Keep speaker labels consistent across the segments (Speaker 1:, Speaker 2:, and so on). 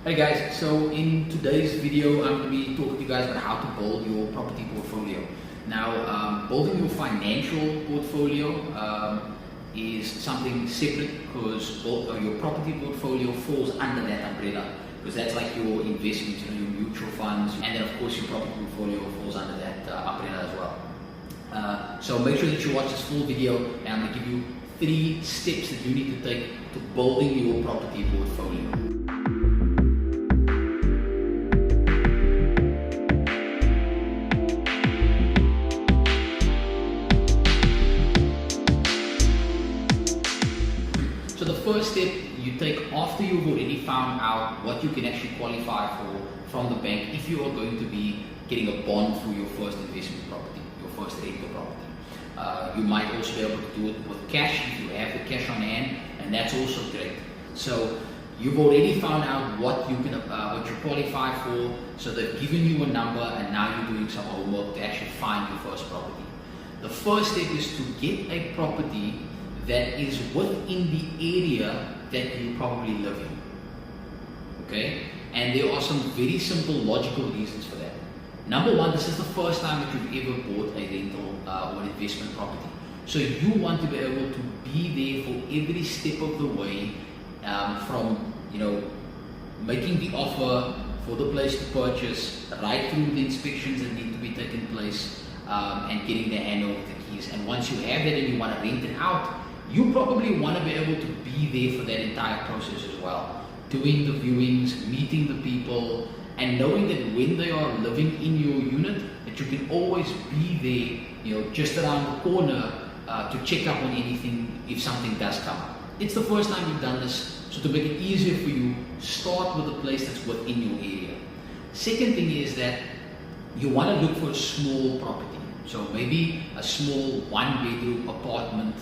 Speaker 1: Hey guys, so in today's video I'm going to be talking to you guys about how to build your property portfolio. Now, building your financial portfolio is something separate because your property portfolio falls under that umbrella, because that's like your investments, your mutual funds, and then of course your property portfolio falls under that umbrella as well. So make sure that you watch this full video, and I'm going to give you 3 steps that you need to take to building your property portfolio. So the first step you take after you've already found out what you can actually qualify for from the bank if you are going to be getting a bond for your first investment property, your first rental property. You might also be able to do it with cash if you have the cash on hand, and that's also great. So you've already found out what you qualify for, so they've given you a number, and now you're doing some homework to actually find your first property. The first step is to get a property that is within the area that you probably live in. Okay? And there are some very simple logical reasons for that. Number one, this is the first time that you've ever bought a rental or an investment property. So you want to be able to be there for every step of the way, from making the offer for the place to purchase, right through the inspections that need to be taken place, and getting the handover of the keys. And once you have that and you want to rent it out, you probably want to be able to be there for that entire process as well. Doing the viewings, meeting the people, and knowing that when they are living in your unit, that you can always be there, just around the corner to check up on anything if something does come up. It's the first time you've done this, so to make it easier for you, start with a place that's within your area. Second thing is that you want to look for a small property. So maybe a small 1-bedroom apartment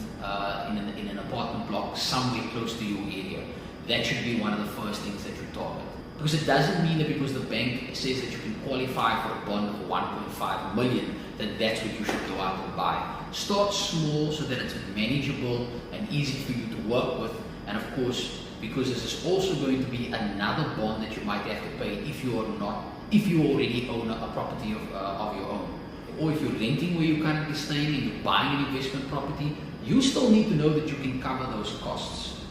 Speaker 1: in an apartment block somewhere close to your area. That should be one of the first things that you target. Because it doesn't mean that because the bank says that you can qualify for a bond of 1.5 million, that's what you should go out and buy. Start small so that it's manageable and easy for you to work with. And of course, because this is also going to be another bond that you might have to pay if you already own a property of your own. Or if you're renting where you're currently staying and you're buying an investment property, you still need to know that you can cover those costs.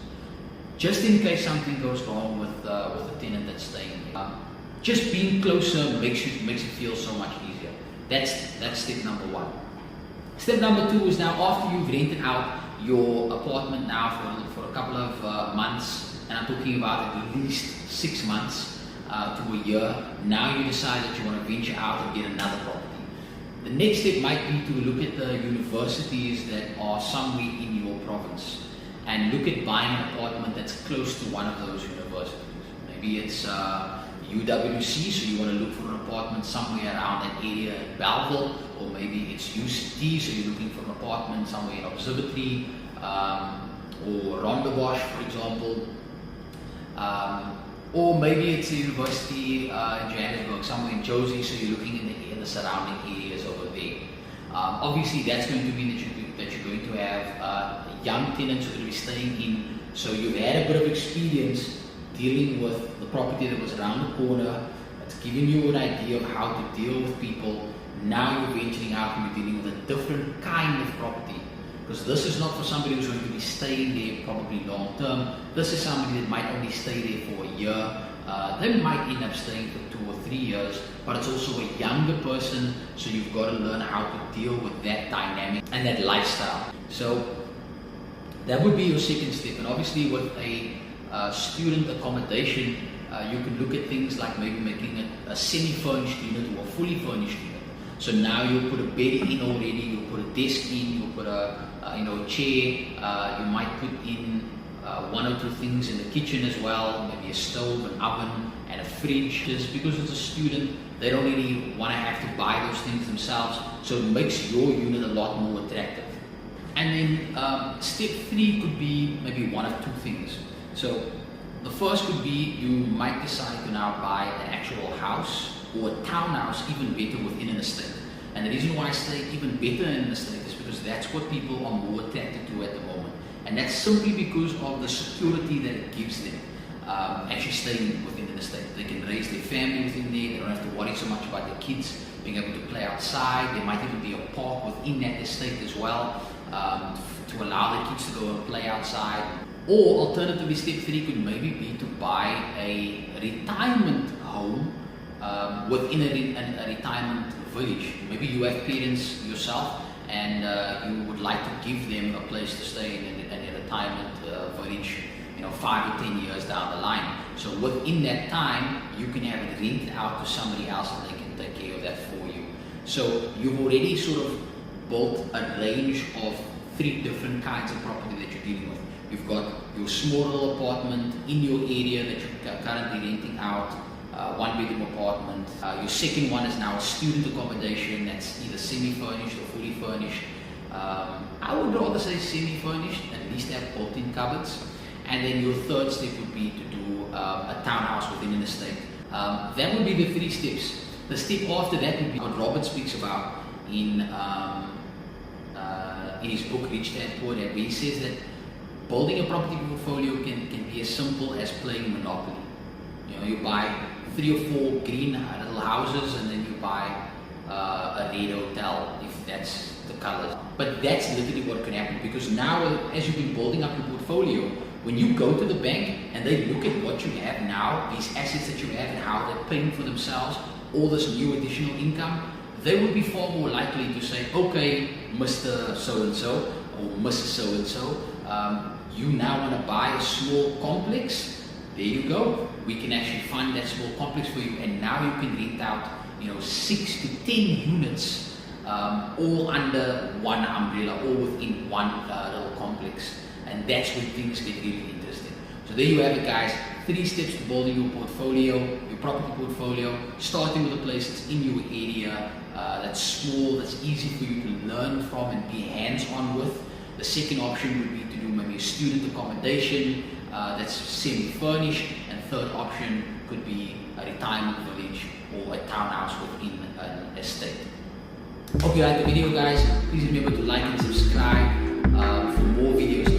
Speaker 1: Just in case something goes wrong with the tenant that's staying there. Just being closer makes it feel so much easier. That's step number 1. Step number 2 is now after you've rented out your apartment now for a couple of months, and I'm talking about at least 6 months to a year, now you decide that you want to venture out and get another property. The next step might be to look at the universities that are somewhere in your province and look at buying an apartment that's close to one of those universities. Maybe it's UWC, so you want to look for an apartment somewhere around that area in Belleville, or maybe it's UCT, so you're looking for an apartment somewhere in Observatory, or Rondebosch, for example. Or maybe it's a university in Johannesburg, somewhere in Josie, so you're looking in the surrounding areas over there. Obviously, that's going to mean that you're going to have young tenants who are going to be staying in, so you've had a bit of experience dealing with the property that was around the corner. It's giving you an idea of how to deal with people. Now you're venturing out and you're dealing with a different kind of property. Because this is not for somebody who's going to be staying there probably long term. This is somebody that might only stay there for a year. They might end up staying for 2 or 3 years, but it's also a younger person, so you've got to learn how to deal with that dynamic and that lifestyle. So that would be your second step. And obviously with a student accommodation, you can look at things like maybe making a semi-furnished unit or a fully furnished unit. So now you'll put a bed in already, you'll put a desk in, you'll put a chair, you might put in 1 or 2 things in the kitchen as well, maybe a stove, an oven, and a fridge. Just because it's a student, they don't really want to have to buy those things themselves, so it makes your unit a lot more attractive. And then step 3 could be maybe 1 of 2 things. So the first could be you might decide to now buy an actual house or a townhouse, even better, within an estate. And the reason why I say even better in an estate is because that's what people are more attracted to at the moment. And that's simply because of the security that it gives them, actually staying within an an estate. They can raise their family within there. They don't have to worry so much about their kids being able to play outside. There might even be a park within that estate as well, to allow the kids to go and play outside. Or alternatively, step 3 could maybe be to buy a retirement home within a retirement village. Maybe you have parents yourself and you would like to give them a place to stay in a retirement village, 5 or 10 years down the line. So within that time, you can have it rented out to somebody else and they can take care of that for you. So you've already sort of built a range of 3 different kinds of property that you're dealing with. You've got your small little apartment in your area that you're currently renting out, 1-bedroom apartment. Your second one is now a student accommodation that's either semi-furnished or fully furnished. I would rather say semi-furnished, at least have built-in cupboards. And then your third step would be to do a townhouse within an estate. That would be the 3 steps. The step after that would be what Robert speaks about in his book Rich Dad Poor Dad, where he says that building a property portfolio can be as simple as playing Monopoly. You buy 3 or 4 green little houses and then you buy a red hotel if that's the colors. But that's literally what can happen, because now as you've been building up your portfolio, when you go to the bank and they look at what you have now, these assets that you have and how they're paying for themselves, all this new additional income, they will be far more likely to say, okay, Mr. So-and-so or Mrs. So-and-so, you now want to buy a small complex. There you go. We can actually fund that small complex for you, and now you can rent out 6 to 10 units all under one umbrella, all within one little complex. And that's when things get really interesting. So there you have it, guys. 3 steps to building your portfolio, your property portfolio, starting with a place that's in your area, that's small, that's easy for you to learn from and be hands-on with. The second option would be to do maybe a student accommodation that's semi-furnished, and third option could be a retirement village or a townhouse within an estate. Hope you liked the video, guys. Please remember to like and subscribe for more videos